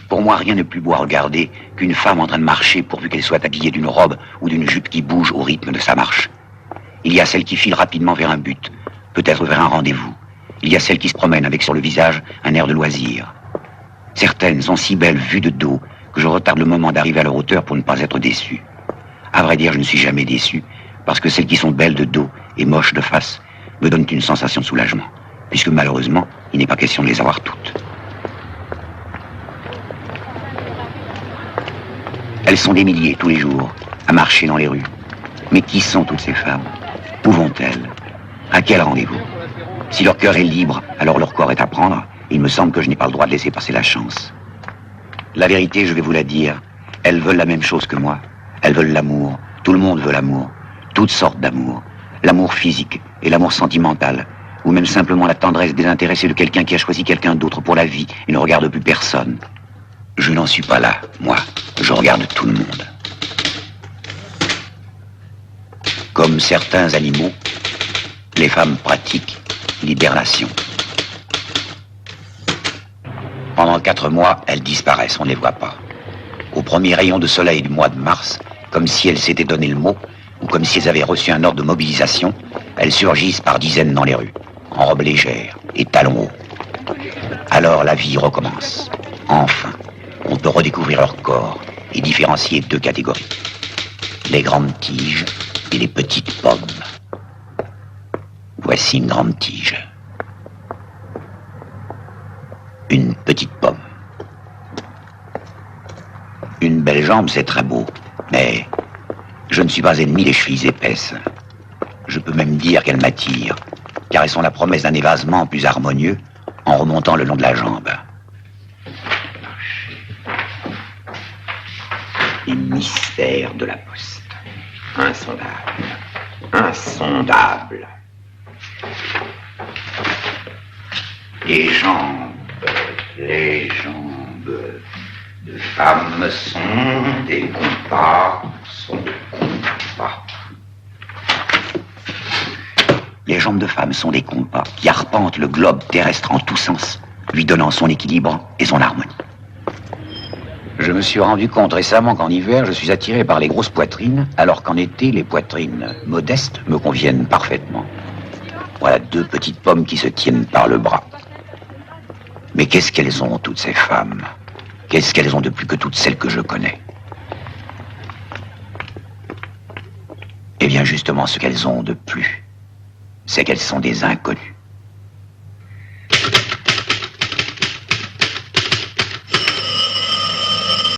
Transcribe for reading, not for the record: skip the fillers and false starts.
Pour moi, rien n'est plus beau à regarder qu'une femme en train de marcher pourvu qu'elle soit habillée d'une robe ou d'une jupe qui bouge au rythme de sa marche. Il y a celle qui file rapidement vers un but, peut-être vers un rendez-vous. Il y a celle qui se promène avec sur le visage un air de loisir. Certaines sont si belles vues de dos que je retarde le moment d'arriver à leur hauteur pour ne pas être déçu. À vrai dire, je ne suis jamais déçu, parce que celles qui sont belles de dos et moches de face me donnent une sensation de soulagement, puisque malheureusement, il n'est pas question de les avoir toutes. Elles sont des milliers tous les jours à marcher dans les rues. Mais qui sont toutes ces femmes? Où vont-elles? À quel rendez-vous? Si leur cœur est libre, alors leur corps est à prendre. Il me semble que je n'ai pas le droit de laisser passer la chance. La vérité, je vais vous la dire, elles veulent la même chose que moi. Elles veulent l'amour. Tout le monde veut l'amour. Toutes sortes d'amour. L'amour physique et l'amour sentimental. Ou même simplement la tendresse désintéressée de quelqu'un qui a choisi quelqu'un d'autre pour la vie et ne regarde plus personne. Je n'en suis pas là, moi. Je regarde tout le monde. Comme certains animaux, les femmes pratiquent l'hibernation. Pendant 4 mois, elles disparaissent, on ne les voit pas. Au premier rayon de soleil du mois de mars, comme si elles s'étaient donné le mot, ou comme si elles avaient reçu un ordre de mobilisation, elles surgissent par dizaines dans les rues, en robe légère et talons hauts. Alors la vie recommence. Enfin, on peut redécouvrir leur corps et différencier 2 catégories. Les grandes tiges et les petites pommes. Voici une grande tige. Une petite pomme. Une belle jambe, c'est très beau, mais je ne suis pas ennemi des chevilles épaisses. Je peux même dire qu'elles m'attirent, car elles sont la promesse d'un évasement plus harmonieux en remontant le long de la jambe. Les mystères de la poste. Insondable. Insondable. Les jambes de femmes sont des compas, Les jambes de femmes sont des compas qui arpentent le globe terrestre en tous sens, lui donnant son équilibre et son harmonie. Je me suis rendu compte récemment qu'en hiver, je suis attiré par les grosses poitrines, alors qu'en été, les poitrines modestes me conviennent parfaitement. Voilà 2 petites pommes qui se tiennent par le bras. Mais qu'est-ce qu'elles ont, toutes ces femmes? Qu'est-ce qu'elles ont de plus que toutes celles que je connais? Eh bien, justement, ce qu'elles ont de plus, c'est qu'elles sont des inconnues.